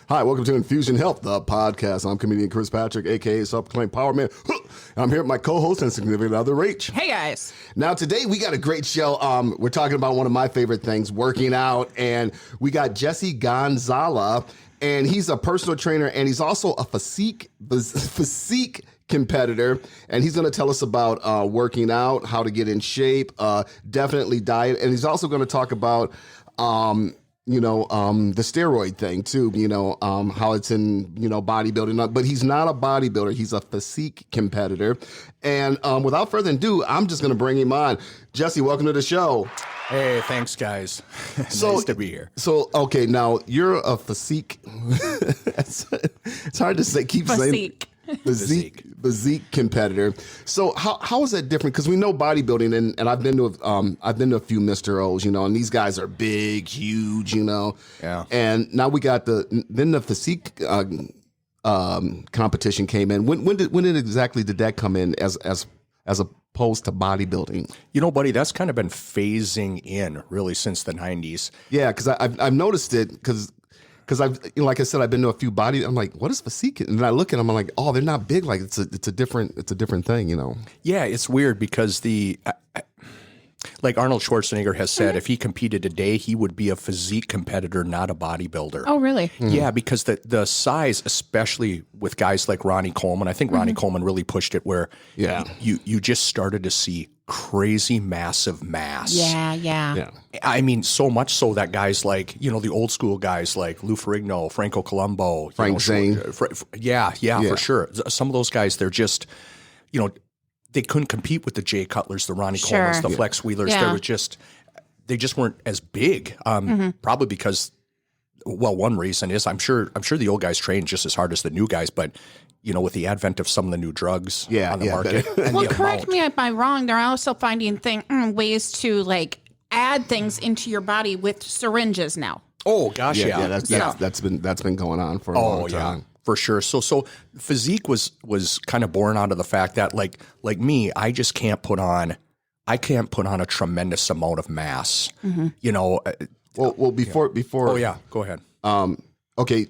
Hi, welcome to Infusion Health, the podcast. I'm comedian Cris Patrick, a.k.a. Self-Proclaimed Power Man. I'm here with my co-host and significant other, Rach. Hey, guys. Now, today we got a great show. We're talking about one of my favorite things, working out, and we got Jesse Gonzala, and he's a personal trainer, and he's also a physique competitor, and he's going to tell us about working out, how to get in shape, definitely diet, and he's also going to talk about the steroid thing too, how it's in, bodybuilding, but he's not a bodybuilder. He's a physique competitor. And without further ado, I'm just going to bring him on. Jesse, welcome to the show. Hey, thanks, guys. Nice to be here. So, okay, now you're a physique. It's hard to say. Keep saying physique competitor. So how is that different? Because we know bodybuilding, and I've been to a few Mr. O's, and these guys are big, huge, Yeah. And now we got the physique competition came in. When exactly did that come in as opposed to bodybuilding? Buddy, that's kind of been phasing in really since the 90s. Yeah, because I've noticed it because I've, like I said, I've been to a few I'm like, what is physique? And then I look at them, I'm like, oh, they're not big. Like it's a different thing, Yeah, it's weird because like Arnold Schwarzenegger has said, if he competed today, he would be a physique competitor, not a bodybuilder. Oh, really? Mm-hmm. Yeah, because the size, especially with guys like Ronnie Coleman, I think Ronnie Coleman really pushed it where you just started to see crazy massive mass. Yeah. I mean, so much so that guys like, the old school guys like Lou Ferrigno, Franco Colombo, Frank Zane. For sure. Some of those guys, they're just, they couldn't compete with the Jay Cutlers, the Ronnie Colemans, the Flex Wheelers. Yeah. They just weren't as big. Probably because, one reason is I'm sure the old guys train just as hard as the new guys, but with the advent of some of the new drugs on the market. Well, correct me if I'm wrong. They're also finding ways to add things into your body with syringes now. Oh gosh, yeah. That's been going on for a long time. Yeah. For sure. So physique was kind of born out of the fact that like me, I just can't put on a tremendous amount of mass. Well, before. Oh yeah, go ahead. Okay,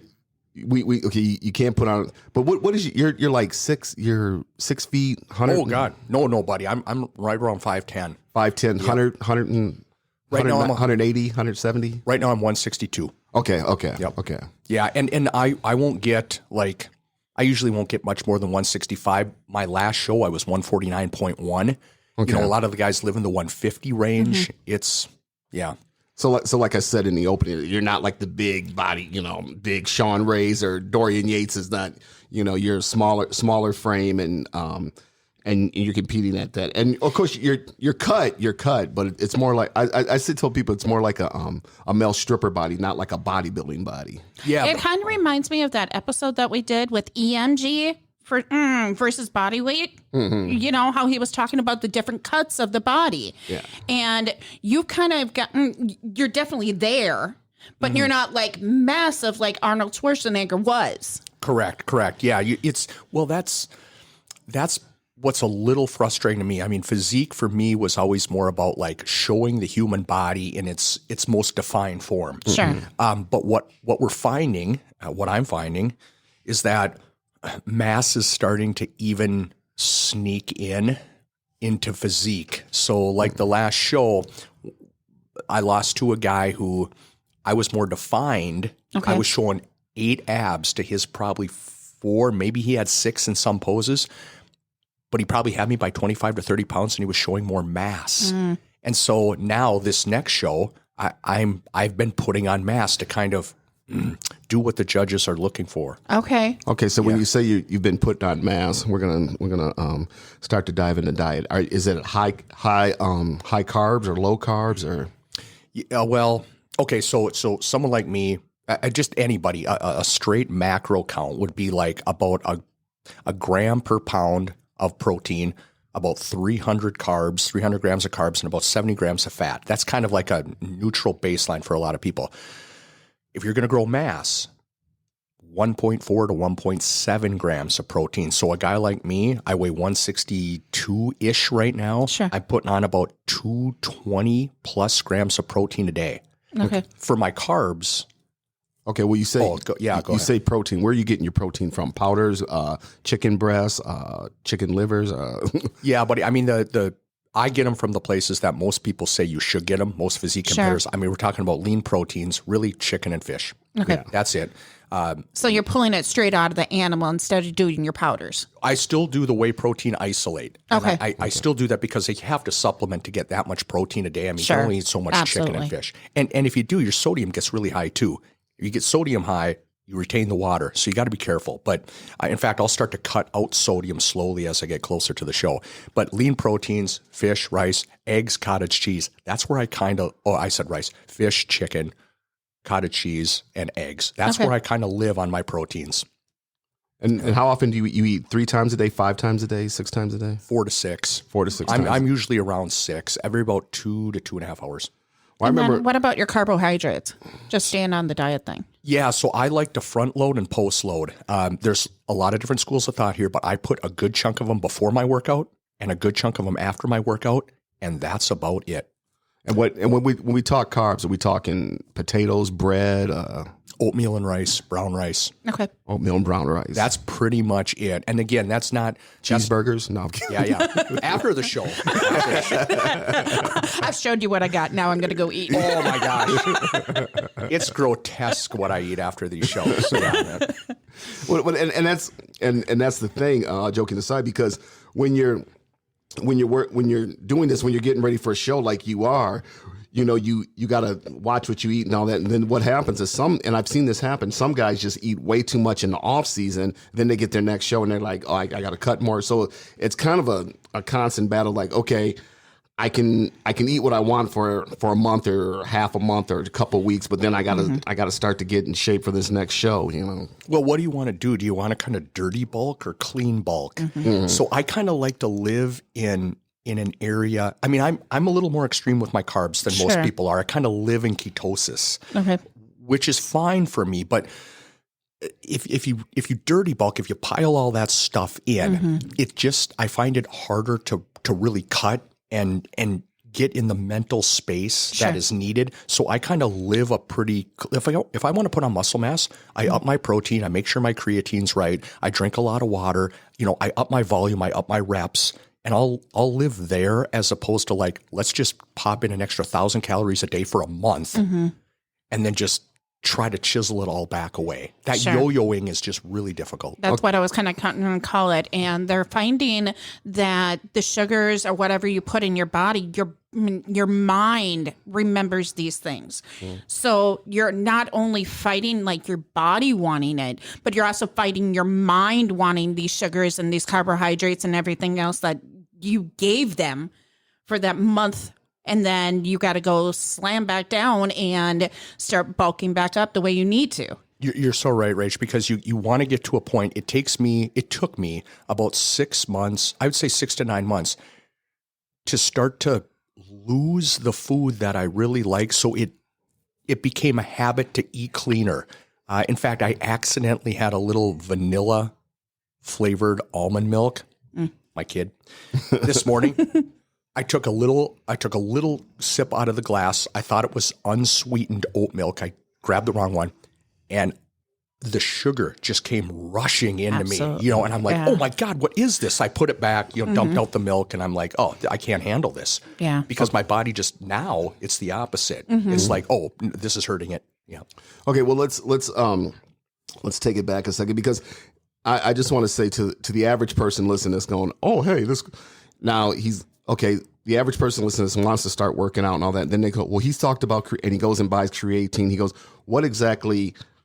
you can't put on. But what is you're like 6 feet 100? Oh God, no, buddy. I'm right around 5'10". 5'10", 100 and right now I'm 180, 170. Right now I'm 162. Okay. Yep. Okay. Yeah, and I won't get I usually won't get much more than 165. My last show I was 149.1. Okay. A lot of the guys live in the 150 range. It's So like I said in the opening, you're not like the big body, big Sean Ray's or Dorian Yates is not, you're smaller frame and you're competing at that. And of course you're cut, but it's more like I still tell people it's more like a male stripper body, not like a bodybuilding body. Yeah. It kind of reminds me of that episode that we did with EMG versus body weight. How he was talking about the different cuts of the body. Yeah. And you've kind of you're definitely there, but you're not massive like Arnold Schwarzenegger was. Correct. Yeah. That's what's a little frustrating to me. I mean, physique for me was always more about showing the human body in its most defined form. Sure. But what we're finding, what I'm finding, is that mass is starting to even sneak into physique. So the last show, I lost to a guy who I was more defined. Okay. I was showing 8 abs to his probably 4, maybe he had 6 in some poses, but he probably had me by 25 to 30 pounds and he was showing more mass. And so now this next show, I've been putting on mass to kind of do what the judges are looking for. Okay. So when you say you've been putting on mass, we're gonna start to dive into diet. Is it high carbs or low carbs or? Yeah, well, okay. So someone like me, just anybody, a straight macro count would be about a gram per pound of protein, about 300 grams of carbs, and about 70 grams of fat. That's kind of like a neutral baseline for a lot of people. If you're going to grow mass, 1.4 to 1.7 grams of protein. So a guy like me, I weigh 162-ish right now. Sure. I'm putting on about 220 plus grams of protein a day. Okay. For my carbs, Okay, well, you say go you ahead. say protein. Where are you getting your protein from? Powders, chicken breasts, chicken livers. Yeah, but I mean I get them from the places that most people say you should get them. Most physique Sure. competitors. I mean, we're talking about lean proteins, really chicken and fish. Okay. That's it. So you're pulling it straight out of the animal instead of doing your powders. I still do the whey protein isolate. And Okay. I still do that because you have to supplement to get that much protein a day. I mean, Sure. you only eat so much chicken Absolutely. and fish. And if you do, your sodium gets really high too. If you get sodium high, you retain the water. So you got to be careful. But in fact, I'll start to cut out sodium slowly as I get closer to the show. But lean proteins, fish, rice, eggs, cottage cheese, that's where I said rice, fish, chicken, cottage cheese, and eggs. That's Okay. where I kind of live on my proteins. And how often do you eat? 3 times a day, 5 times a day, 6 times a day? 4 to 6. 4 to 6 times. I'm usually around 6, every about 2 to 2.5 hours. Well, I And remember. then what about your carbohydrates? Just staying on the diet thing. Yeah, so I like to front load and post load. There's a lot of different schools of thought here, but I put a good chunk of them before my workout and a good chunk of them after my workout, and that's about it. And when we talk carbs, are we talking potatoes, bread, Oatmeal and rice, brown rice. Okay. oatmeal and brown rice? That's pretty much it. And again, that's not cheeseburgers. No, I'm kidding. Yeah. After the show. I've showed you what I got. Now I'm going to go eat. Oh my gosh, it's grotesque what I eat after these shows. So, yeah. Well, and that's the thing. Joking aside, because when you're doing this, when you're getting ready for a show like you are, you got to watch what you eat and all that. And then what happens is and I've seen this happen, some guys just eat way too much in the off season. Then they get their next show and they're like, oh, I got to cut more. So it's kind of a constant battle. Like, okay, I can eat what I want for a month or half a month or a couple of weeks, but then I gotta start to get in shape for this next show. Well, what do you want to do? Do you want to kind of dirty bulk or clean bulk? Mm-hmm. So I kind of like to live in an area. I mean, I'm a little more extreme with my carbs than most people are. I kind of live in ketosis, Okay. which is fine for me. But if you dirty bulk, if you pile all that stuff in, I find it harder to really cut and get in the mental space that is needed. So I kind of live a pretty, if I want to put on muscle mass, I up my protein, I make sure my creatine's right, I drink a lot of water, I up my volume, I up my reps, and I'll live there as opposed to like, let's just pop in an extra 1,000 calories a day for a month and then just try to chisel it all back away. That yo-yoing is just really difficult. That's what I was kind of going to call it. And they're finding that the sugars or whatever you put in your body, your mind remembers these things. So you're not only fighting like your body wanting it, but you're also fighting your mind wanting these sugars and these carbohydrates and everything else that you gave them for that month. And then you got to go slam back down and start bulking back up the way you need to. You're so right, Rach, because you want to get to a point. It took me about 6 months, I would say 6 to 9 months, to start to lose the food that I really like. So it became a habit to eat cleaner. In fact, I accidentally had a little vanilla flavored almond milk. My kid, this morning. I took a little sip out of the glass. I thought it was unsweetened oat milk. I grabbed the wrong one, and the sugar just came rushing into me. And I'm like, oh my God, what is this? I put it back, dumped out the milk, and I'm like, oh, I can't handle this. Yeah. Because my body now it's the opposite. It's like, oh, this is hurting it. Yeah. Okay, well let's take it back a second, because I just want to say to the average person listening that's going, oh hey, this now he's okay, the average person listening to this wants to start working out and all that. And then they go, well, he's talked about, and he goes and buys creatine. He goes,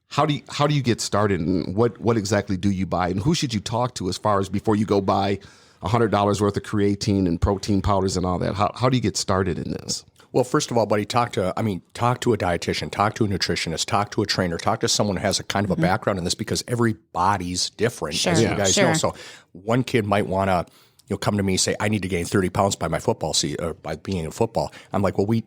how do you get started, and what exactly do you buy, and who should you talk to as far as before you go buy $100 worth of creatine and protein powders and all that? How do you get started in this? Well, first of all, buddy, talk to a dietitian, talk to a nutritionist, talk to a trainer, talk to someone who has a kind of a background in this, because every body's different, as you guys know. So one kid might want to, come to me and say, I need to gain 30 pounds by my football season, or by being in football. I'm like, well, we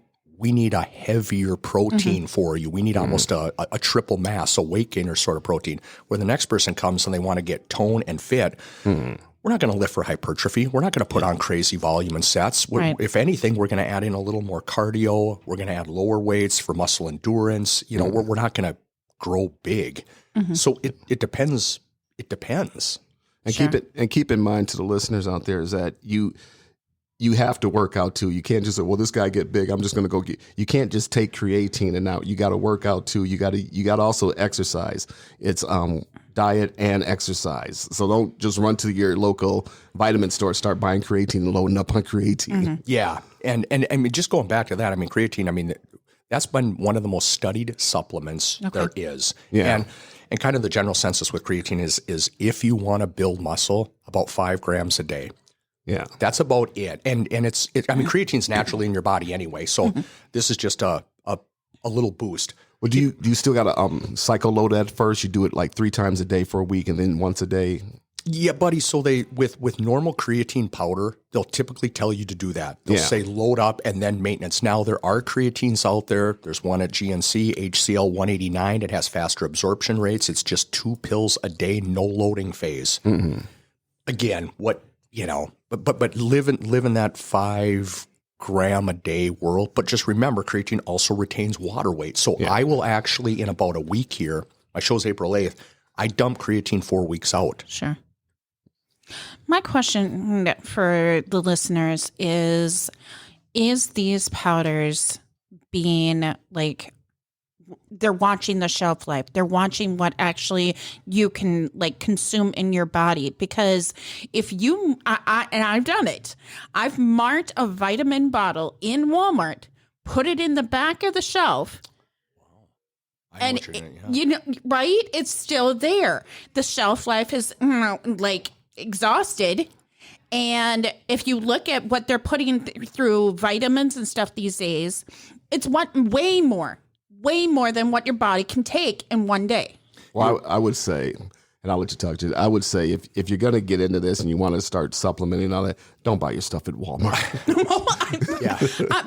need a heavier protein for you. We need almost a triple mass, a weight gainer sort of protein. Where the next person comes and they want to get tone and fit. We're not going to lift for hypertrophy. We're not going to put on crazy volume and sets. If anything, we're going to add in a little more cardio. We're going to add lower weights for muscle endurance. We're not going to grow big. So it depends. It depends. And Sure. keep in mind to the listeners out there is that you have to work out too. You can't just say, well, this guy get big, I'm just going to go get. You can't just take creatine and out. You got to work out too. You got to also exercise. It's diet and exercise. So don't just run to your local vitamin store, start buying creatine and loading up on creatine. Yeah, and I mean, just going back to that, I mean, creatine. I mean, that's been one of the most studied supplements there is. Yeah. And kind of the general census with creatine is if you want to build muscle, about 5 grams a day. Yeah. That's about it. And I mean, creatine's naturally in your body anyway. So this is just a little boost. Well, do you still got to cycle load that first? You do it like 3 times a day for a week and then once a day? Yeah, buddy. So they with normal creatine powder, they'll typically tell you to do that. They'll say load up and then maintenance. Now there are creatines out there. There's one at GNC, HCL 189. It has faster absorption rates. It's just 2 pills a day, no loading phase. Again, but live in that 5 gram a day world. But just remember, creatine also retains water weight. So I will actually, in about a week here, my show's April 8th, I dump creatine 4 weeks out. Sure. My question for the listeners is these powders being like, they're watching the shelf life. They're watching what actually you can like consume in your body. Because if you, and I've done it, I've marked a vitamin bottle in Walmart, put it in the back of the shelf. And right? It's still there. The shelf life is like exhausted. And if you look at what they're putting through vitamins and stuff these days, it's way more than what your body can take in one day. Well, I would say, and I'll let you talk to it. I would say if you're going to get into this and you want to start supplementing and all that, don't buy your stuff at Walmart.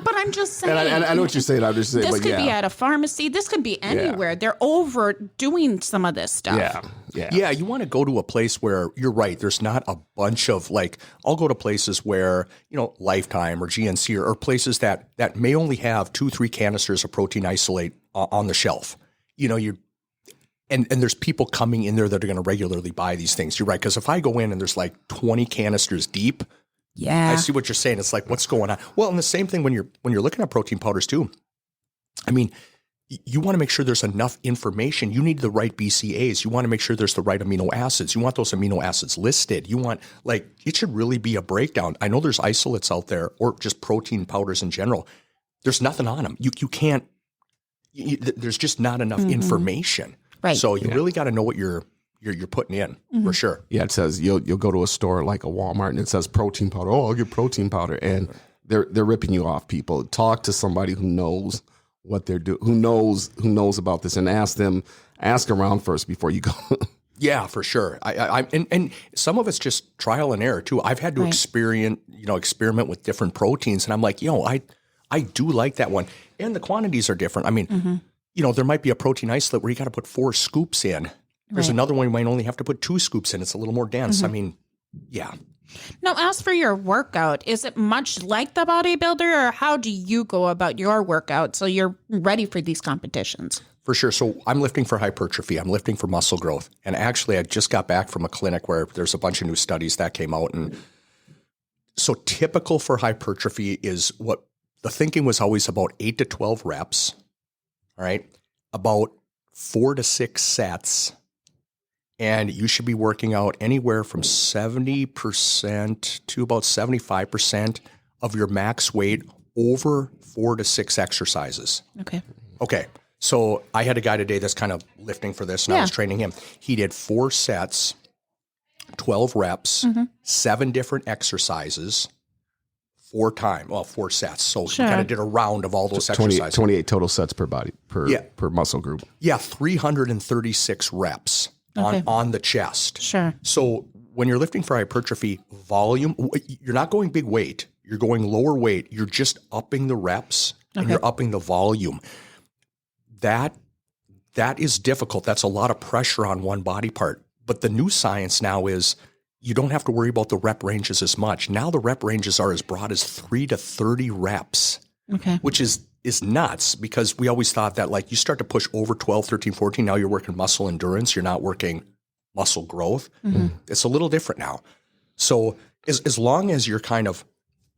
But I'm just saying. And I know what you're saying. I'm just saying. This but could be at a pharmacy. This could be anywhere. They're overdoing some of this stuff. Yeah, you want to go to a place where you're right. There's not a bunch of like. I'll go to places where Lifetime or GNC or places that may only have 2-3 canisters of protein isolate on the shelf. And there's people coming in there that are going to regularly buy these things. You're right, because if I go in and there's like 20 canisters deep, I see what you're saying. It's like, what's going on? Well, and the same thing when you're looking at protein powders too. I mean, you want to make sure there's enough information. You need the right BCAAs. You want to make sure there's the right amino acids. You want those amino acids listed. You want it should really be a breakdown. I know there's isolates out there or just protein powders in general. There's nothing on them. You can't. There's just not enough information. Right. So you really got to know what you're putting in for sure. Yeah, it says you'll go to a store like a Walmart and it says protein powder. Oh, I'll get protein powder, and they're ripping you off. People, talk to somebody who knows what they're doing, who knows about this, and ask around first before you go. Yeah, for sure. And some of it's just trial and error too. I've had to experiment with different proteins, and I'm like, I do like that one, and the quantities are different. I mean. There might be a protein isolate where you got to put 4 scoops in. There's another one you might only have to put 2 scoops in. It's a little more dense. I mean, yeah. Now, as for your workout, is it much like the bodybuilder, or how do you go about your workout so you're ready for these competitions? For sure. So I'm lifting for hypertrophy. I'm lifting for muscle growth. And actually, I just got back from a clinic where there's a bunch of new studies that came out. And so typical for hypertrophy is what the thinking was always about 8 to 12 reps. All right, about 4 to 6 sets, and you should be working out anywhere from 70% to about 75% of your max weight over 4 to 6 exercises. Okay. So I had a guy today that's kind of lifting for this, and I was training him. He did 4 sets, 12 reps, 7 different exercises. 4 sets. So we kind of did a round of all those exercises. 28 total sets per body, per muscle group. Yeah, 336 reps on the chest. Sure. So when you're lifting for hypertrophy, volume, you're not going big weight. You're going lower weight. You're just upping the reps and you're upping the volume. That is difficult. That's a lot of pressure on one body part. But the new science now is you don't have to worry about the rep ranges as much. Now the rep ranges are as broad as 3 to 30 reps, which is is nuts because we always thought that like you start to push over 12, 13, 14, now you're working muscle endurance, you're not working muscle growth. It's a little different now. So as long as you're kind of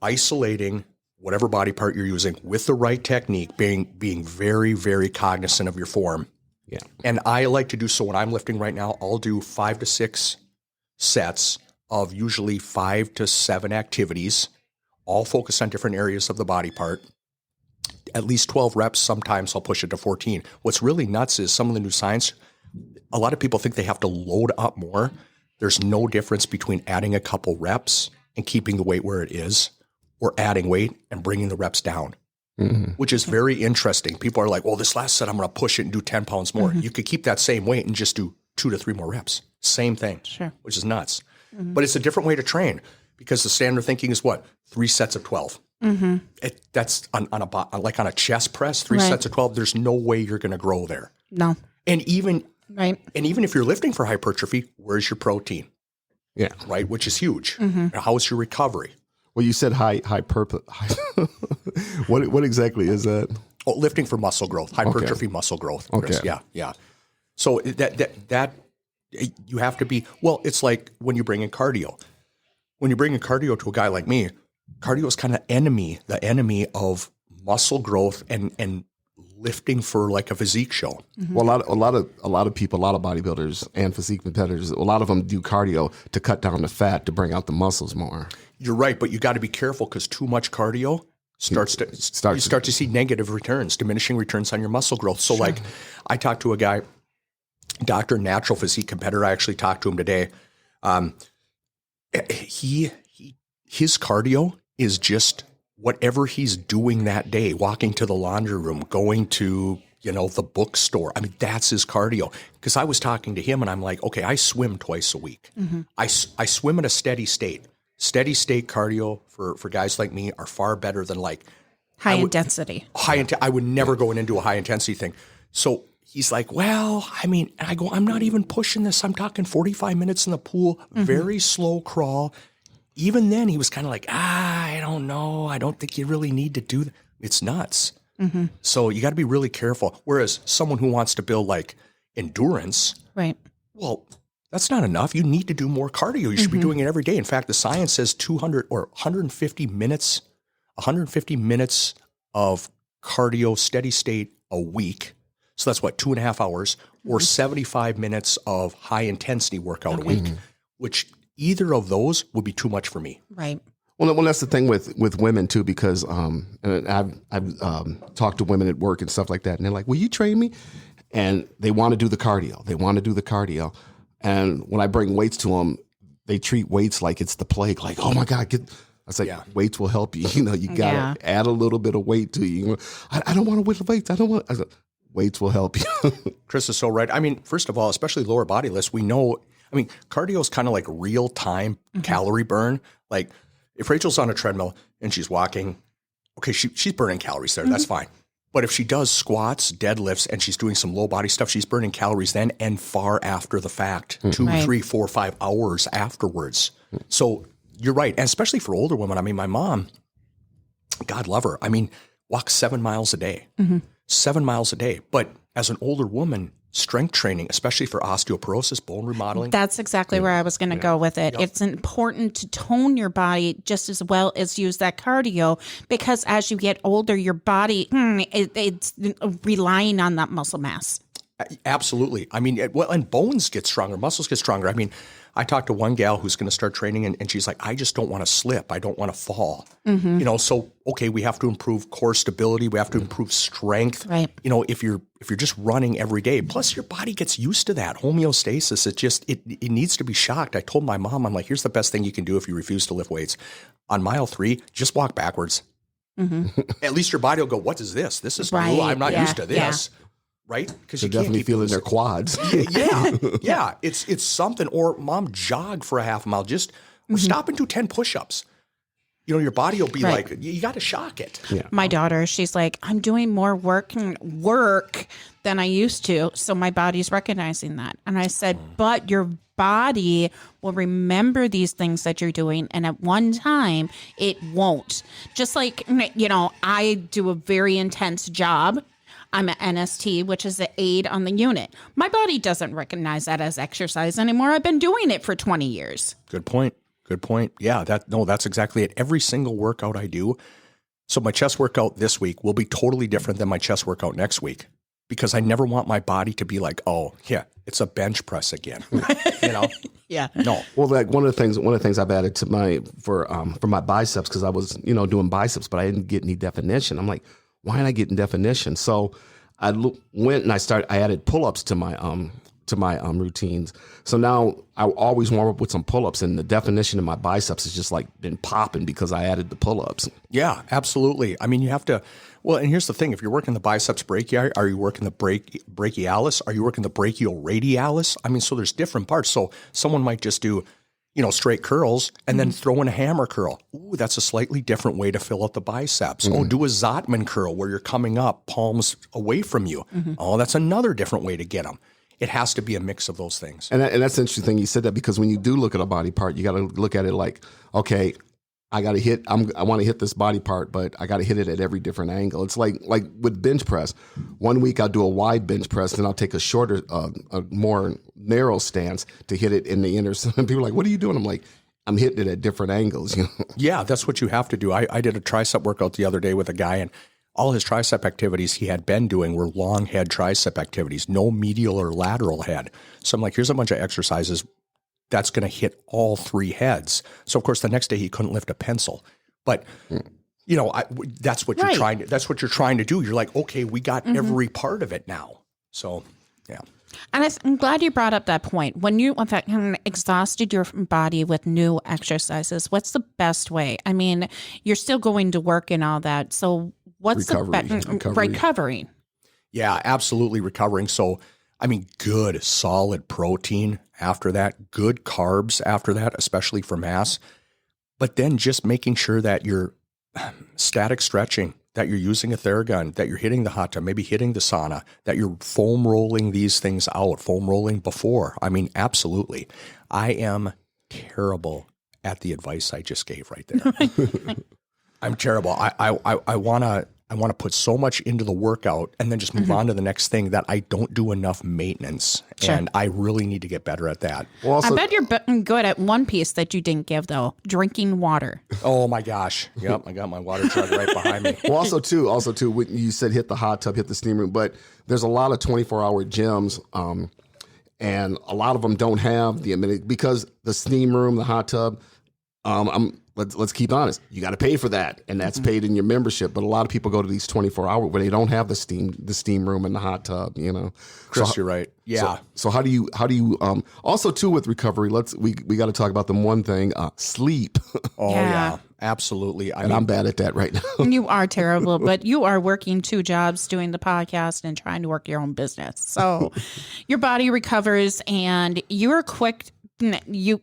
isolating whatever body part you're using with the right technique, being very, very cognizant of your form. Yeah. And I like to do so when I'm lifting right now, I'll do 5 to 6 sets of usually 5 to 7 activities, all focused on different areas of the body part. At least 12 reps. Sometimes I'll push it to 14. What's really nuts is some of the new science, a lot of people think they have to load up more. There's no difference between adding a couple reps and keeping the weight where it is, or adding weight and bringing the reps down, which is very interesting. People are like, well, this last set, I'm going to push it and do 10 pounds more. You could keep that same weight and just do 2 to 3 more reps. Same thing, which is nuts. But it's a different way to train because the standard thinking is what? 3 sets of 12. That's on a chest press, 3 sets of 12. There's no way you're going to grow there. No. And even if you're lifting for hypertrophy, where's your protein? Yeah. Right, which is huge. How is your recovery? Well, you said high purpose. What exactly is that? Oh, lifting for muscle growth, hypertrophy muscle growth. Chris. Okay. Yeah. So that you have to be, well, it's like when you bring in cardio. When you bring in cardio to a guy like me, cardio is kind of the enemy of muscle growth and lifting for like a physique show. Well, a lot of people, a lot of bodybuilders and physique competitors, a lot of them do cardio to cut down the fat to bring out the muscles more. You're right, but you got to be careful because too much cardio you start to see negative returns, diminishing returns on your muscle growth. So like I talked to a guy, Dr. Natural Physique competitor. I actually talked to him today. His cardio is just whatever he's doing that day, walking to the laundry room, going to, the bookstore. I mean, that's his cardio. Because I was talking to him and I'm like, okay, I swim twice a week. I swim at a steady state. Steady state cardio for guys like me are far better than like high intensity. I would never go into a high intensity thing. So he's like, well, I mean, I go, I'm not even pushing this. I'm talking 45 minutes in the pool, very slow crawl. Even then he was kind of like, I don't know. I don't think you really need to do that. It's nuts. So you got to be really careful. Whereas someone who wants to build like endurance, right? Well, that's not enough. You need to do more cardio. You should be doing it every day. In fact, the science says 200 or 150 minutes of cardio steady state a week. So that's what, 2.5 hours or 75 minutes of high intensity workout a week, which either of those would be too much for me. Right. Well, that's the thing with women too, because and I've talked to women at work and stuff like that, and they're like, "Will you train me?" And they want to do the cardio. And when I bring weights to them, they treat weights like it's the plague. Like, oh my God, I was like, weights will help you. You got to add a little bit of weight to you. I don't want to lift weights. I said, weights will help you. Chris is so right. I mean, first of all, especially lower body lifts, we know, cardio is kind of like real time calorie burn. Like if Rachel's on a treadmill and she's walking, okay, she's burning calories there. That's fine. But if she does squats, deadlifts, and she's doing some low body stuff, she's burning calories then and far after the fact, 2, 3, 4, 5 hours afterwards. So you're right. And especially for older women. I mean, my mom, God love her, walks 7 miles a day. 7 miles a day. But as an older woman, strength training, especially for osteoporosis, bone remodeling. That's exactly where I was going to go with it. Yep. It's important to tone your body just as well as use that cardio, because as you get older, your body, it's relying on that muscle mass. Absolutely. And bones get stronger, muscles get stronger. I talked to one gal who's going to start training and she's like, I just don't want to slip. I don't want to fall. So, okay, we have to improve core stability. We have to improve strength. Right. If you're just running every day, plus your body gets used to that homeostasis. It needs to be shocked. I told my mom, I'm like, here's the best thing you can do if you refuse to lift weights. On mile 3, just walk backwards. At least your body will go, what is this? This is new. I'm not used to this. Yeah. Right? Because you definitely feel in their quads. Yeah. It's something. Or mom, jog for a half mile. Just stop and do 10 push-ups. your body will be like, you got to shock it. Yeah. My daughter, she's like, I'm doing more work than I used to. So my body's recognizing that. And I said, but your body will remember these things that you're doing. And at one time, it won't. Just like, I do a very intense job. I'm an NST, which is an aid on the unit. My body doesn't recognize that as exercise anymore. I've been doing it for 20 years. Good point. Yeah, that's exactly it. Every single workout I do. So my chest workout this week will be totally different than my chest workout next week, because I never want my body to be like, oh yeah, it's a bench press again. Yeah. No. Well, like one of the things I've added to for my biceps, because I was doing biceps, but I didn't get any definition. I'm like, why aren't I getting definition? So I went and I added pull-ups to my routines. So now I always warm up with some pull-ups, and the definition in my biceps has just like been popping because I added the pull-ups. Yeah, absolutely. I mean, you have to. Well, and here's the thing: if you're working the biceps brachii, are you working the brachialis? Are you working the brachioradialis? I mean, so there's different parts. So someone might just do, straight curls and then throw in a hammer curl. Ooh, that's a slightly different way to fill out the biceps. Oh, do a Zottman curl where you're coming up palms away from you. Oh, that's another different way to get them. It has to be a mix of those things. And that's an interesting thing you said that, because when you do look at a body part, you got to look at it like, okay, I got to hit. I want to hit this body part, but I got to hit it at every different angle. It's like with bench press. One week I'll do a wide bench press, then I'll take a shorter, a more narrow stance to hit it in the inner. And people are like, "What are you doing?" I'm like, "I'm hitting it at different angles." Yeah, that's what you have to do. I did a tricep workout the other day with a guy, and all his tricep activities he had been doing were long head tricep activities, no medial or lateral head. So I'm like, here's a bunch of exercises that's going to hit all three heads. So of course the next day he couldn't lift a pencil, but that's what you're trying to. That's what you're trying to do. You're like, okay, we got every part of it now. So yeah. And I'm glad you brought up that point. When you, in fact, exhausted your body with new exercises, what's the best way? I mean, you're still going to work and all that. So what's recovery? Yeah, absolutely recovering. So, I mean, good, solid protein after that, good carbs after that, especially for mass. But then just making sure that you're static stretching, that you're using a Theragun, that you're hitting the hot tub, maybe hitting the sauna, that you're foam rolling these things out, foam rolling before. I mean, absolutely. I am terrible at the advice I just gave right there. I'm terrible. I want to put so much into the workout and then just move on to the next thing that I don't do enough maintenance. Sure. And I really need to get better at that. Well, also, I bet you're good at one piece that you didn't give, though, drinking water. Oh, my gosh. Yep, I got my water jug right behind me. Well, also too, when you said hit the hot tub, hit the steam room, but there's a lot of 24-hour gyms, and a lot of them don't have the amenity, because the steam room, the hot tub, let's keep honest. You got to pay for that, and that's paid in your membership. But a lot of people go to these 24-hour where they don't have the steam room and the hot tub. Chris, you're right. Yeah. So how do you also too with recovery? We got to talk about the one thing: sleep. Oh yeah, absolutely. I'm bad at that right now. You are terrible, but you are working 2 jobs, doing the podcast and trying to work your own business. So your body recovers, and you're quick. You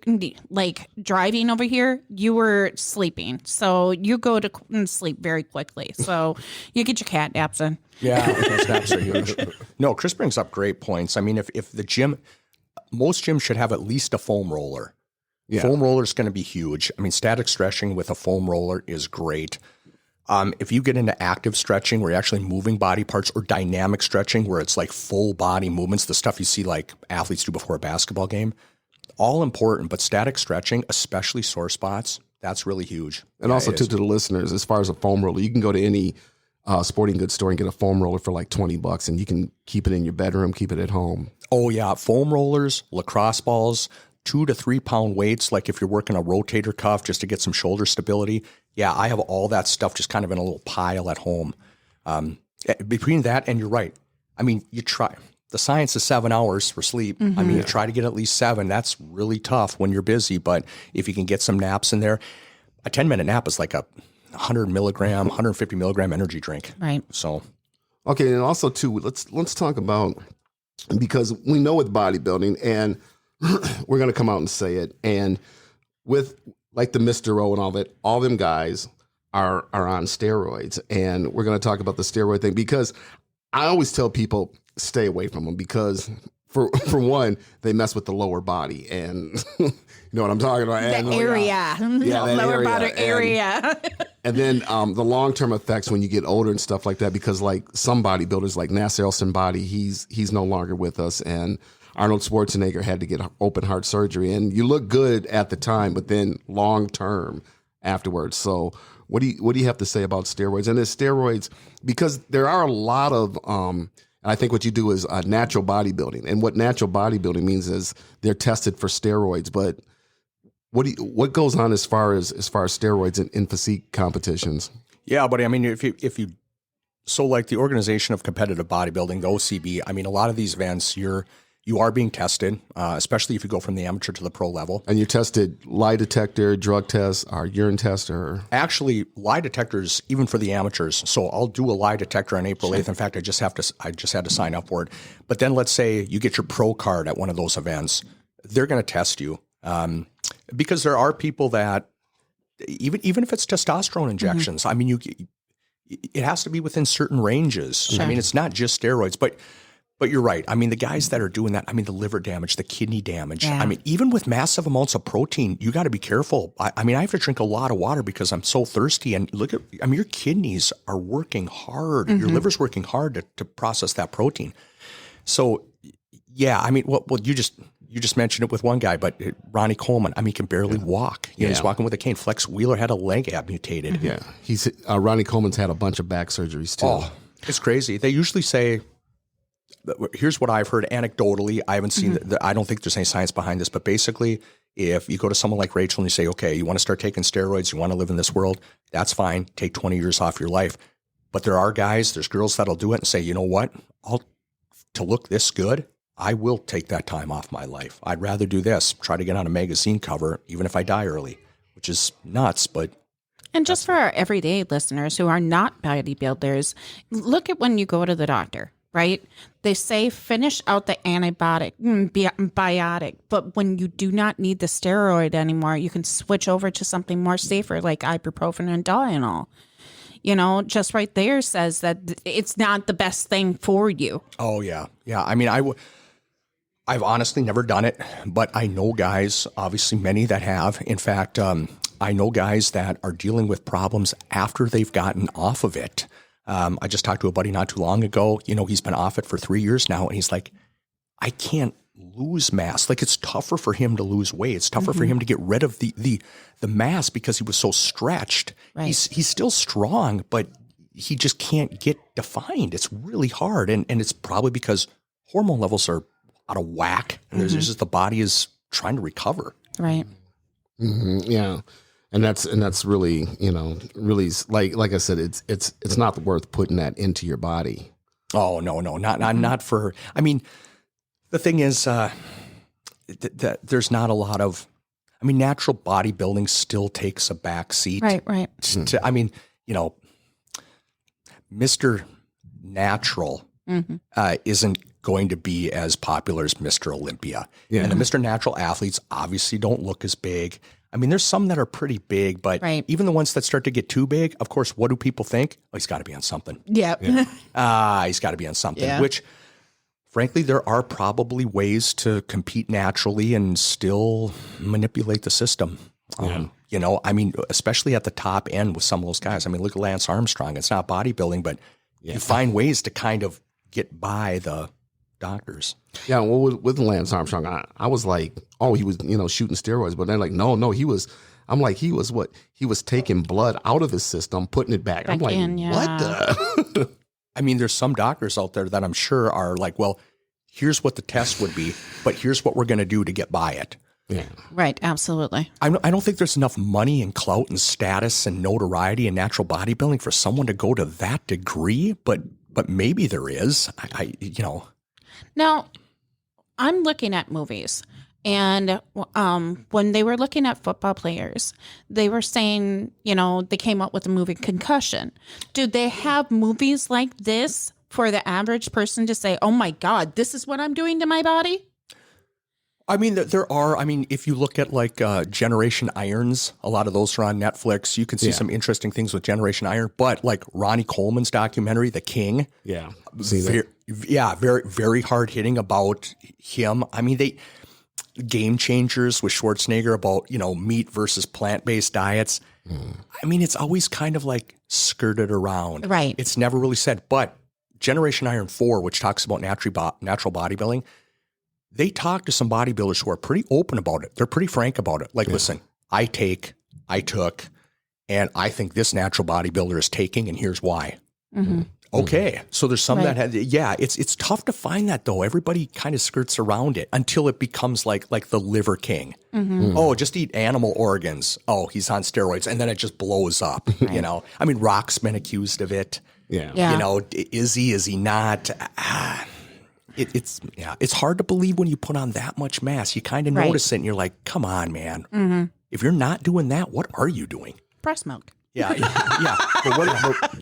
like driving over here, you were sleeping, so you go to sleep very quickly, so you get your cat naps in. Yeah, those naps are huge. No, Chris brings up great points. I mean, if the gym, most gyms should have at least a foam roller. Yeah. Foam roller is going to be huge. I mean, static stretching with a foam roller is great. If you get into active stretching where you're actually moving body parts, or dynamic stretching where it's like full body movements, the stuff you see like athletes do before a basketball game, all important, but static stretching, especially sore spots, that's really huge. And also, to the listeners, as far as a foam roller, you can go to any sporting goods store and get a foam roller for like $20, and you can keep it in your bedroom, keep it at home. Oh, yeah. Foam rollers, lacrosse balls, 2 to 3 pound weights, like if you're working a rotator cuff just to get some shoulder stability. Yeah, I have all that stuff just kind of in a little pile at home. Between that and you're right. I mean, you try. The science is 7 hours for sleep. I mean, you try to get at least 7. That's really tough when you're busy. But if you can get some naps in there, a 10-minute nap is like a 100 milligram, 150 milligram energy drink. Right. So, okay, and also too, let's talk about, because we know with bodybuilding, and we're going to come out and say it, and with like the Mr. O and all that, all them guys are on steroids. And we're going to talk about the steroid thing because I always tell people stay away from them because for one, they mess with the lower body and you know what I'm talking about? The area. Lower body area. And then the long-term effects when you get older and stuff like that, because like some bodybuilders like Nasser El-Sinbadi, he's no longer with us. And Arnold Schwarzenegger had to get open heart surgery. And you look good at the time, but then long-term afterwards. So what do you have to say about steroids? And there's steroids, because there are a lot of, and I think what you do is natural bodybuilding. And what natural bodybuilding means is they're tested for steroids, but what goes on as far as steroids in physique competitions? Yeah, but I mean, if you so like the Organization of Competitive Bodybuilding, the OCB, I mean, a lot of these events you are being tested, especially if you go from the amateur to the pro level. And you tested lie detector, drug test, or urine test, or actually lie detectors even for the amateurs. So I'll do a lie detector on April 8th. In fact, I just had to sign up for it. But then let's say you get your pro card at one of those events, they're going to test you. Because there are people that even if it's testosterone injections, I mean, it has to be within certain ranges. Sure. I mean, it's not just steroids, but you're right. I mean, the guys that are doing that, I mean, the liver damage, the kidney damage. Yeah. I mean, even with massive amounts of protein, you got to be careful. I mean, I have to drink a lot of water because I'm so thirsty. And I mean, your kidneys are working hard. Mm-hmm. Your liver's working hard to process that protein. So, yeah, I mean, well, you just mentioned it with one guy, but Ronnie Coleman, I mean, he can barely walk. You know, he's walking with a cane. Flex Wheeler had a leg amputated. Mm-hmm. Yeah, Ronnie Coleman's had a bunch of back surgeries too. Oh, it's crazy. They usually say, here's what I've heard anecdotally. I haven't seen I don't think there's any science behind this, but basically, if you go to someone like Rachel and you say, okay, you want to start taking steroids, you want to live in this world, that's fine. Take 20 years off your life. But there's girls that'll do it and say, you know what? To look this good, I will take that time off my life. I'd rather do this, try to get on a magazine cover, even if I die early, which is nuts, but. And just for our everyday listeners who are not bodybuilders, look at when you go to the doctor. Right? They say finish out the biotic, but when you do not need the steroid anymore, you can switch over to something more safer like ibuprofen and Tylenol. You know, just right there says that it's not the best thing for you. Oh, yeah. Yeah. I mean, I've honestly never done it, but I know guys, obviously many that have. In fact, I know guys that are dealing with problems after they've gotten off of it. I just talked to a buddy not too long ago. You know, he's been off it for 3 years now, and he's like, I can't lose mass. Like, it's tougher for him to lose weight. It's tougher for him to get rid of the mass because he was so stretched. Right. He's still strong, but he just can't get defined. It's really hard, and it's probably because hormone levels are out of whack, and there's just the body is trying to recover. Right. Mm-hmm. Yeah. And that's really, you know, really like I said, it's not worth putting that into your body. Oh, no, not for. I mean, the thing is, there's not a lot of. I mean, natural bodybuilding still takes a back seat. Right. I mean, you know, Mr. Natural isn't going to be as popular as Mr. Olympia, and the Mr. Natural athletes obviously don't look as big. I mean, there's some that are pretty big, but even the ones that start to get too big, of course, what do people think? Oh, he's got to be on something. Yep. He's got to be on something, which, frankly, there are probably ways to compete naturally and still manipulate the system. You know, I mean, especially at the top end with some of those guys. I mean, look at Lance Armstrong. It's not bodybuilding, but you find ways to kind of get by the doctors. Yeah, well, with Lance Armstrong, I was like, oh, he was, you know, shooting steroids, but they're like, no, he was. I'm like, he was taking blood out of his system, putting it back. I'm like, what the? I mean, there's some doctors out there that I'm sure are like, well, here's what the test would be, but here's what we're going to do to get by it. Yeah. Right. Absolutely. I don't think there's enough money and clout and status and notoriety in natural bodybuilding for someone to go to that degree, but maybe there is. You know. Now, I'm looking at movies, and when they were looking at football players, they were saying, you know, they came up with the movie Concussion. Do they have movies like this for the average person to say, oh, my God, this is what I'm doing to my body? I mean, there are. I mean, if you look at like Generation Irons, a lot of those are on Netflix. You can see some interesting things with Generation Iron. But like Ronnie Coleman's documentary, The King, very very hard hitting about him. I mean, Game Changers with Schwarzenegger about meat versus plant-based diets. I mean, it's always kind of like skirted around. Right. It's never really said. But Generation Iron 4, which talks about natural bodybuilding. They talk to some bodybuilders who are pretty open about it. They're pretty frank about it. Like, listen, I took, and I think this natural bodybuilder is taking, and here's why. Mm-hmm. Okay. So there's some that it's tough to find that though. Everybody kind of skirts around it until it becomes like the Liver King. Mm-hmm. Oh, just eat animal organs. Oh, he's on steroids. And then it just blows up, I mean, Rock's been accused of it. Yeah. Is he not? It's hard to believe when you put on that much mass. You kind of notice it and you're like, come on, man. Mm-hmm. If you're not doing that, what are you doing? Breast milk. Yeah.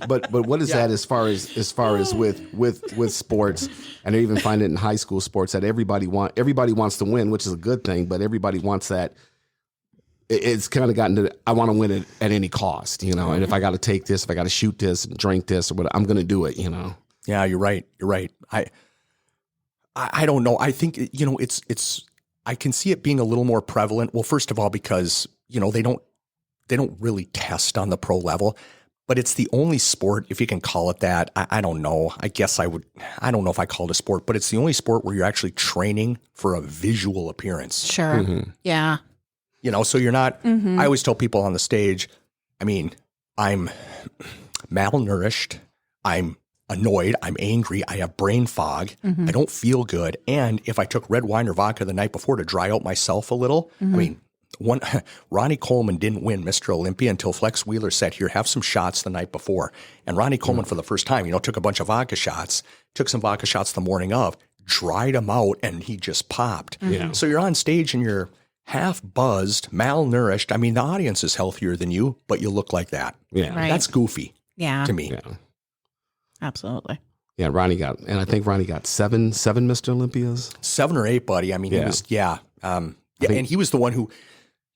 But what is that as far as with sports, and I even find it in high school sports that everybody wants to win, which is a good thing, but everybody wants that. It's kind of gotten to I want to win it at any cost, and if I got to take this, if I got to shoot this and drink this or what, I'm going to do it, Yeah, you're right. I don't know. I think, it's I can see it being a little more prevalent. Well, first of all, because, they don't really test on the pro level, but it's the only sport, if you can call it that. I don't know. I guess I don't know if I call it a sport, but it's the only sport where you're actually training for a visual appearance. Sure. Mm-hmm. Yeah. So you're not, I always tell people on the stage, I mean, I'm malnourished. I'm annoyed, I'm angry, I have brain fog, I don't feel good, and if I took red wine or vodka the night before to dry out myself a little, I mean, Ronnie Coleman didn't win Mr. Olympia until Flex Wheeler said, here, have some shots the night before. And Ronnie Coleman, for the first time, took a bunch of vodka shots, took some vodka shots the morning of, dried them out, and he just popped. So you're on stage and you're half buzzed, malnourished. I mean, the audience is healthier than you, but you look like that. Yeah. Right. That's goofy to me. Yeah. Absolutely. Yeah, I think Ronnie got seven Mr. Olympias. 7 or 8, buddy. I mean, he was, and he was the one who,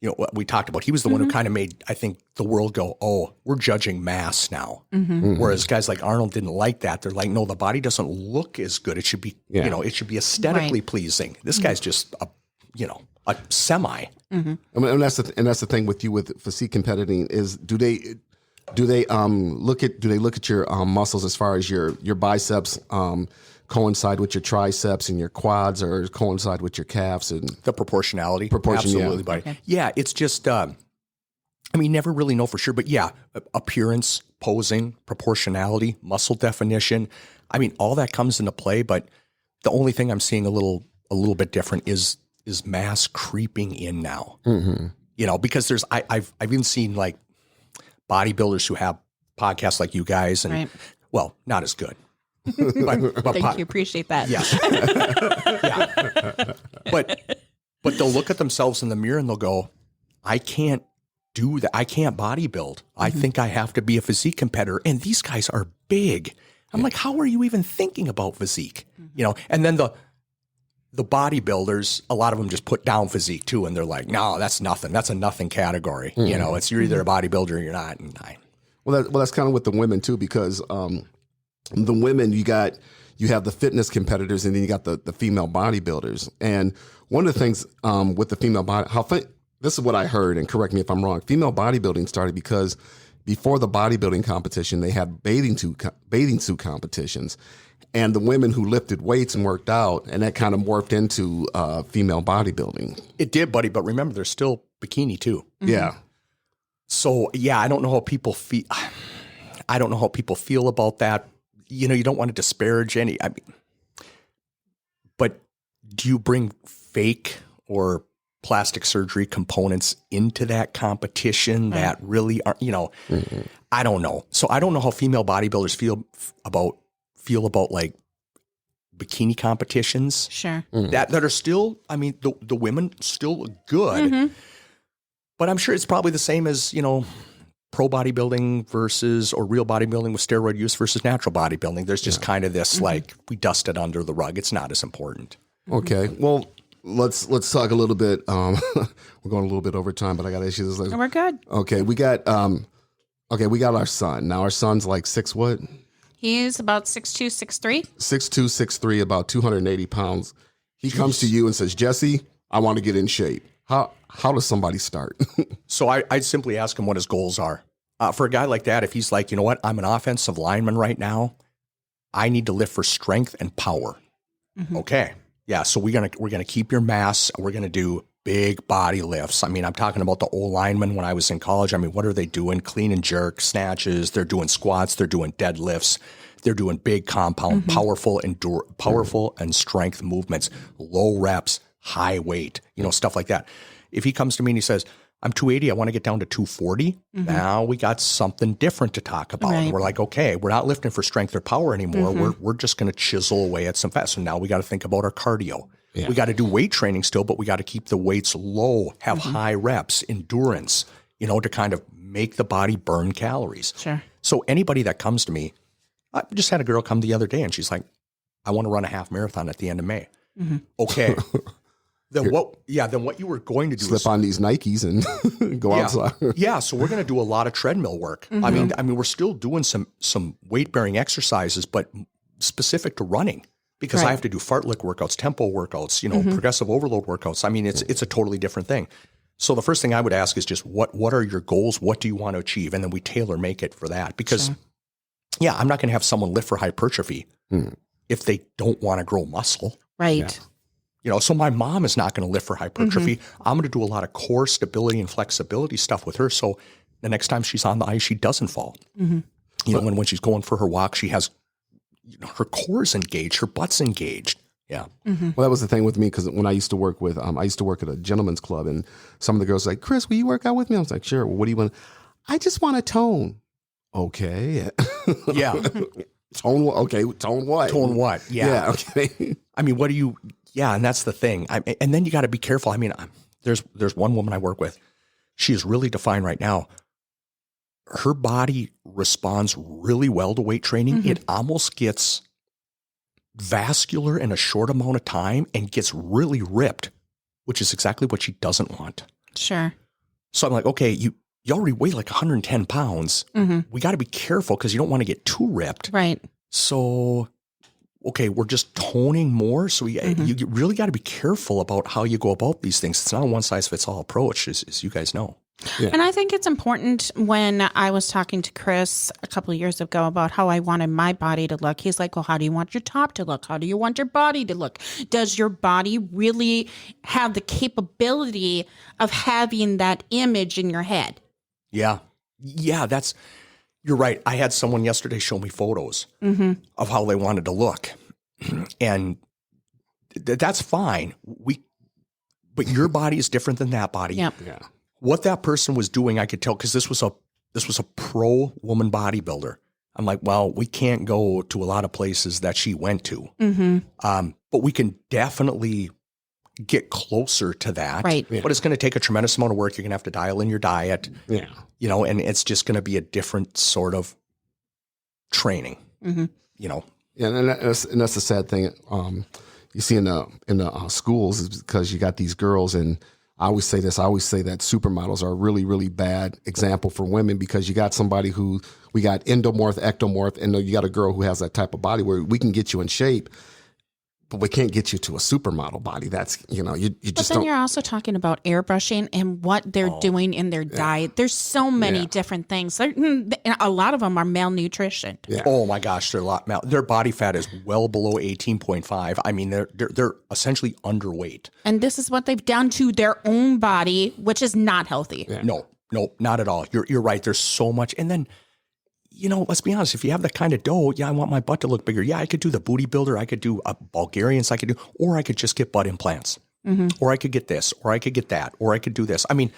what we talked about, he was the one who kind of made, I think, the world go, oh, we're judging mass now. Whereas guys like Arnold didn't like that. They're like, no, the body doesn't look as good. It should be, it should be aesthetically pleasing. This guy's just a semi. And that's the thing with you with physique competing is do they look at your muscles as far as your biceps coincide with your triceps and your quads, or coincide with your calves and the proportion, absolutely, buddy. Okay. Yeah, it's just never really know for sure, but appearance, posing, proportionality, muscle definition. I mean, all that comes into play, but the only thing I'm seeing a little bit different is mass creeping in now. Because I've even seen like bodybuilders who have podcasts like you guys, and well, not as good. But Thank you. Appreciate that. Yeah. But they'll look at themselves in the mirror and they'll go, I can't do that. I can't bodybuild. I think I have to be a physique competitor. And these guys are big. I'm like, how are you even thinking about physique? And then the bodybuilders, a lot of them just put down physique too. And they're like, no, that's nothing. That's a nothing category. It's you're either a bodybuilder or you're not. And that's kind of with the women too, because the women, you have the fitness competitors, and then you got the female bodybuilders. And one of the things with the female body, this is what I heard, and correct me if I'm wrong. Female bodybuilding started because before the bodybuilding competition, they had bathing suit competitions, and the women who lifted weights and worked out, and that kind of morphed into female bodybuilding. It did, buddy. But remember, there's still bikini too. Yeah. So I don't know how people feel. I don't know how people feel about that. You don't want to disparage any. I mean, but do you bring fake or plastic surgery components into that competition that really are? I don't know. So I don't know how female bodybuilders feel about like bikini competitions. Sure. That are still. I mean, the women still look good, but I'm sure it's probably the same as pro bodybuilding versus, or real bodybuilding with steroid use versus natural bodybuilding. There's just kind of this like, we dust it under the rug. It's not as important. Okay. Well, let's talk a little bit. We're going a little bit over time, but I got issues. We're good. Okay, we got our son. Now our son's like 6 what? He's about 6'2", 6'3". 6'2", 6'3", about 280 pounds. He comes to you and says, Jesse, I want to get in shape. How does somebody start? So I'd simply ask him what his goals are. For a guy like that, if he's like, you know what, I'm an offensive lineman right now, I need to lift for strength and power. Okay. Yeah. So we're gonna keep your mass. We're gonna do big body lifts. I mean, I'm talking about the old linemen when I was in college. I mean, what are they doing? Clean and jerk, snatches. They're doing squats. They're doing deadlifts. They're doing big compound, powerful and strength movements, low reps, high weight, stuff like that. If he comes to me and he says, I'm 280, I want to get down to 240. Now we got something different to talk about. Right. And we're like, okay, we're not lifting for strength or power anymore. We're just going to chisel away at some fat. So now we got to think about our cardio. Yeah. We got to do weight training still, but we got to keep the weights low, have high reps, endurance, to kind of make the body burn calories. Sure. So anybody that comes to me, I just had a girl come the other day and she's like, I want to run a half marathon at the end of May. Okay. Then what you were going to do is slip on these Nikes and go outside. Yeah. So we're going to do a lot of treadmill work. I mean, we're still doing some weight bearing exercises, but specific to running because I have to do fartlek workouts, tempo workouts, progressive overload workouts. I mean, it's a totally different thing. So the first thing I would ask is just what are your goals? What do you want to achieve? And then we tailor make it for that because I'm not going to have someone lift for hypertrophy if they don't want to grow muscle. Right. Yeah. So my mom is not going to lift for hypertrophy. I'm going to do a lot of core stability and flexibility stuff with her. So the next time she's on the ice, she doesn't fall. When she's going for her walk, she has her core's engaged, her butt's engaged. Yeah. Well, that was the thing with me because when I used to work with, I used to work at a gentleman's club and some of the girls were like, Cris, will you work out with me? I was like, sure. Well, what do you want? I just want to tone. Okay. Yeah. Tone. Okay. Tone what? Tone what? Yeah. Okay. I mean, what do you? Yeah, and that's the thing. And then you got to be careful. I mean, there's one woman I work with. She is really defined right now. Her body responds really well to weight training. It almost gets vascular in a short amount of time and gets really ripped, which is exactly what she doesn't want. Sure. So I'm like, okay, you already weigh like 110 pounds. We got to be careful because you don't want to get too ripped. Right. So, okay, we're just toning more. So you really got to be careful about how you go about these things. It's not a one-size-fits-all approach, as you guys know. Yeah. And I think it's important when I was talking to Cris a couple of years ago about how I wanted my body to look. He's like, well, how do you want your top to look? How do you want your body to look? Does your body really have the capability of having that image in your head? Yeah. Yeah, you're right. I had someone yesterday show me photos of how they wanted to look. And that's fine. But your body is different than that body. Yep. Yeah. What that person was doing, I could tell, because this was a pro woman bodybuilder. I'm like, well, we can't go to a lot of places that she went to, but we can definitely get closer to that. Right. Yeah. But it's going to take a tremendous amount of work. You're going to have to dial in your diet. Yeah. And it's just going to be a different sort of training. Yeah, and that's the sad thing. You see in the schools is because you got these girls, and I always say this. I always say that supermodels are a really, really bad example for women because you got somebody who we got endomorph, ectomorph, and you got a girl who has that type of body where we can get you in shape, but we can't get you to a supermodel body. That's, you just But then you're also talking about airbrushing and what they're doing in their diet. There's so many different things. A lot of them are malnutrition. Yeah. Oh my gosh, their body fat is well below 18.5. I mean, they're essentially underweight. And this is what they've done to their own body, which is not healthy. Yeah. No, not at all. You're right. There's so much. And then, let's be honest, if you have that kind of dough, I want my butt to look bigger. Yeah, I could do the booty builder. I could do Bulgarians. Or I could just get butt implants. Or I could get this, or I could get that, or I could do this. I mean,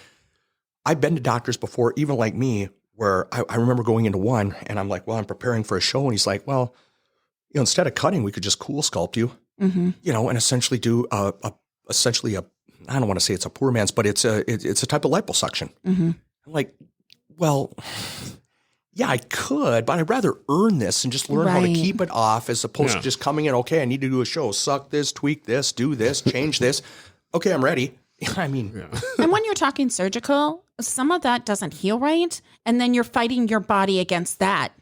I've been to doctors before, even like me, where I remember going into one and I'm like, well, I'm preparing for a show. And he's like, well, instead of cutting, we could just cool sculpt you, and essentially do essentially I don't want to say it's a poor man's, but it's a type of liposuction. I'm like, well, yeah, I could, but I'd rather earn this and just learn how to keep it off as opposed to just coming in, okay, I need to do a show, suck this, tweak this, do this, change this. okay, I'm ready. I mean, And when you're talking surgical, some of that doesn't heal right. And then you're fighting your body against that.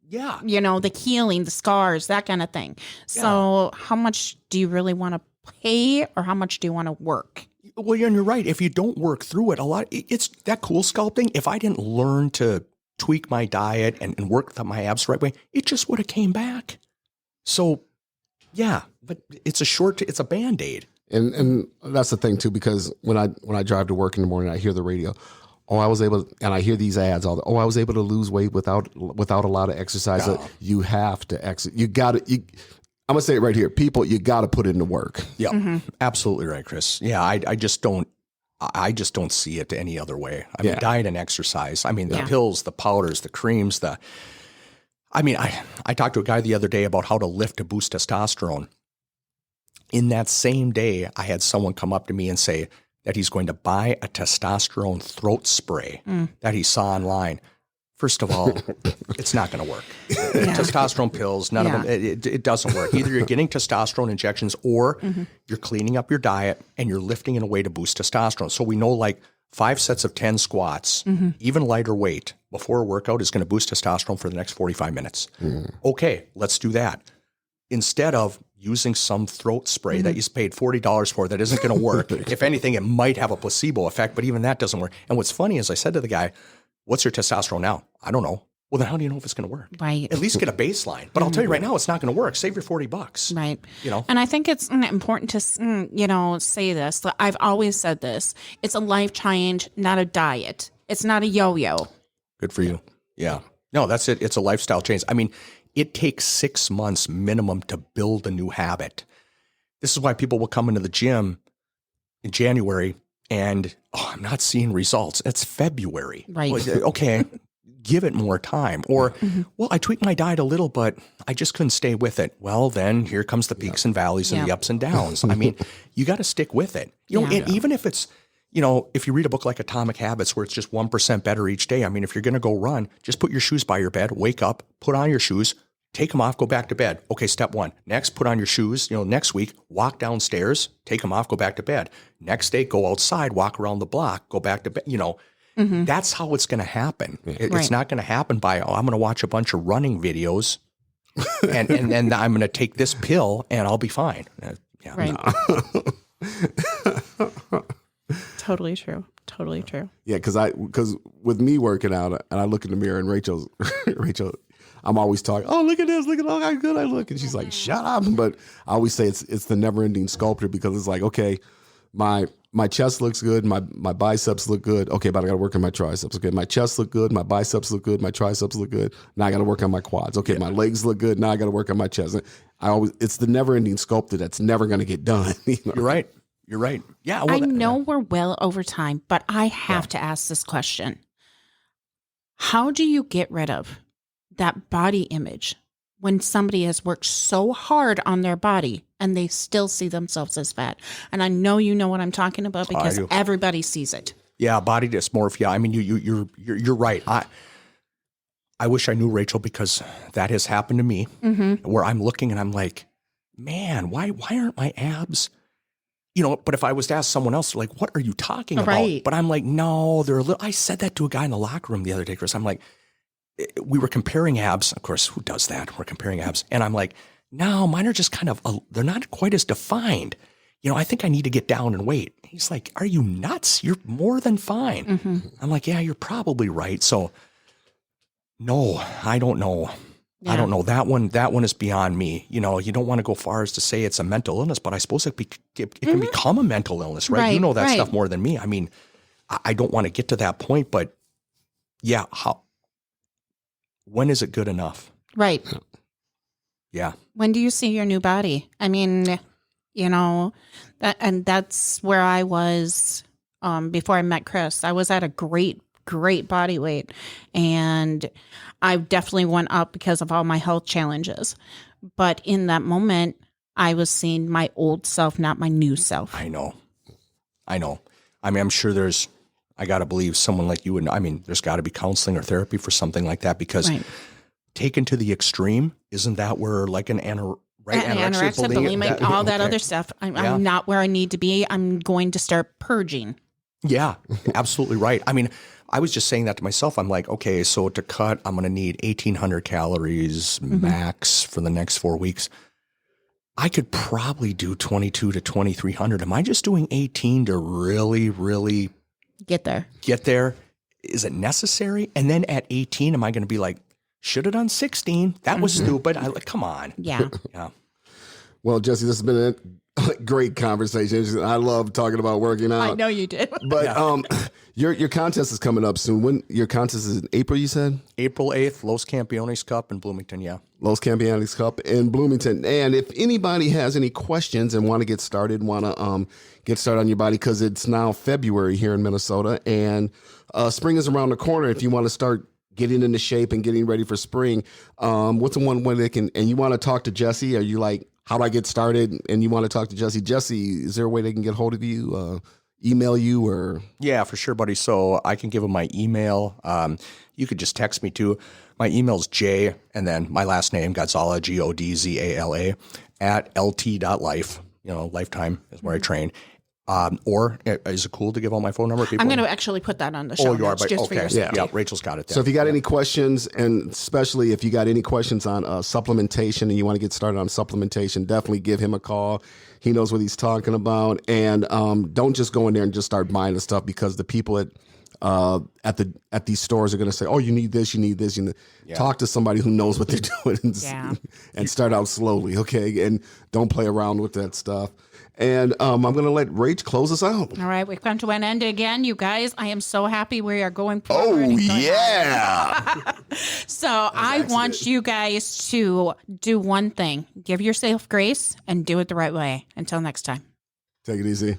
yeah. You know, the healing, the scars, that kind of thing. So how much do you really want to pay or how much do you want to work? Well, you're right. If you don't work through it, it's that cool sculpting. If I didn't learn to tweak my diet and work my abs the right way, it just would have came back. So, yeah, but it's a Band-Aid. And that's the thing too, because when I drive to work in the morning, I hear the radio. Oh, I was able, and I hear these ads all. I was able to lose weight without a lot of exercise. No. You have to exercise. You got to. I'm gonna say it right here, people. You got to put in the work. Yeah, absolutely right, Chris. Yeah, I just don't see it any other way. I mean, diet and exercise. I mean, the pills, the powders, the creams. I talked to a guy the other day about how to lift to boost testosterone. In that same day, I had someone come up to me and say that he's going to buy a testosterone throat spray that he saw online. First of all, it's not going to work. Testosterone pills, none of them, it doesn't work. Either you're getting testosterone injections or you're cleaning up your diet and you're lifting in a way to boost testosterone. So we know like 5 sets of 10 squats, even lighter weight before a workout is going to boost testosterone for the next 45 minutes. Okay, let's do that. Instead of using some throat spray that you paid $40 for that isn't going to work. If anything, it might have a placebo effect, but even that doesn't work. And what's funny is I said to the guy, what's your testosterone now? I don't know. Well, then how do you know if it's going to work? Right. At least get a baseline. But I'll tell you right now, it's not going to work. Save your $40. Right. You know? And I think it's important to, say this. I've always said this. It's a life change, not a diet. It's not a yo-yo. Good for you. Yeah. No, that's it. It's a lifestyle change. I mean, it takes 6 months minimum to build a new habit. This is why people will come into the gym in January and, I'm not seeing results. It's February. Right. Well, okay, give it more time. Or, well, I tweaked my diet a little, but I just couldn't stay with it. Well, then here comes the peaks and valleys and the ups and downs. I mean, you got to stick with it. And even if it's, if you read a book like Atomic Habits where it's just 1% better each day, I mean, if you're going to go run, just put your shoes by your bed, wake up, put on your shoes, take them off, go back to bed. Okay, step 1. Next, put on your shoes. Next week, walk downstairs, take them off, go back to bed. Next day, go outside, walk around the block, go back to bed. That's how it's going to happen. It's not going to happen by, I'm going to watch a bunch of running videos and then I'm going to take this pill and I'll be fine. Right. Totally true. Totally true. Yeah, because with me working out, and I look in the mirror and Rachel, I'm always talking, oh, look at this, look at how good I look. And she's like, shut up. But I always say it's the never ending sculptor because it's like, okay, my chest looks good, my biceps look good. Okay, but I got to work on my triceps. Okay, my chest look good, my biceps look good, my triceps look good. Now I got to work on my quads. Okay, my legs look good. Now I got to work on my chest. It's the never ending sculptor that's never going to get done. You're right. You're right. Yeah. Well, I know we're well over time, but I have to ask this question. How do you get rid of that body image when somebody has worked so hard on their body and they still see themselves as fat? And I know you know what I'm talking about because everybody sees it. Yeah, body dysmorphia. I mean, you're right. I wish I knew Rachel because that has happened to me where I'm looking and I'm like, man, why aren't my abs? But if I was to ask someone else, like, what are you talking about? Right. But I'm like, no, they're a little. I said that to a guy in the locker room the other day, Chris. I'm like, we were comparing abs. Of course, who does that? We're comparing abs. And I'm like, no, mine are just kind of, they're not quite as defined. I think I need to get down in weight. He's like, are you nuts? You're more than fine. I'm like, yeah, you're probably right. So, no, I don't know. Yeah. I don't know. That one is beyond me. You don't want to go far as to say it's a mental illness, but I suppose it can become a mental illness, right? You know that stuff more than me. I mean, I don't want to get to that point, but yeah, when is it good enough? Right. Yeah. When do you see your new body? I mean, that's where I was before I met Cris. I was at a great body weight, and I definitely went up because of all my health challenges. But in that moment, I was seeing my old self, not my new self. I know. I mean, I'm sure I got to believe someone like you, and I mean, there's got to be counseling or therapy for something like that because taken to the extreme, isn't that where like an Right, anorexia, bulimic, all that other stuff. I'm not where I need to be. I'm going to start purging. Yeah, absolutely right. I mean, I was just saying that to myself. I'm like, okay, so to cut, I'm going to need 1,800 calories max for the next 4 weeks. I could probably do 22 to 2,300. Am I just doing 18 to really, really get there? Is it necessary? And then at 18, am I going to be like, should have done 16? That was stupid. Come on. Yeah. Yeah. Well, Jesse, this has been a great conversation. I love talking about working out. I know you did. But your contest is coming up soon. When your contest is in April, you said? April 8th, Los Campeones Cup in Bloomington, yeah. Los Campeones Cup in Bloomington. And if anybody has any questions and want to get started, get started on your body, because it's now February here in Minnesota, and spring is around the corner. If you want to start getting into shape and getting ready for spring, what's the one way they can, and you want to talk to Jesse, are you like, how do I get started? And you want to talk to Jesse. Jesse, is there a way they can get hold of you, email you, or? Yeah, for sure, buddy. So I can give them my email. You could just text me too. My email's J, and then my last name, Godzala, Godzala, at lt.life. Lifetime is where I train. Or is it cool to give all my phone number? People? I'm going to actually put that on the show. Oh, you are? Just okay. For your safety. Yeah, Rachel's got it there. So if you got any questions, and especially if you got any questions on supplementation and you want to get started on supplementation, definitely give him a call. He knows what he's talking about. And don't just go in there and just start buying the stuff, because the people at these stores are going to say, oh, you need this, you need this. Talk to somebody who knows what they're doing and start out slowly, okay? And don't play around with that stuff. And I'm going to let Rach close us out. All right, we've come to an end again, you guys. I am so happy we are going forward. Oh, yeah. So I want you guys to do one thing. Give yourself grace and do it the right way. Until next time. Take it easy.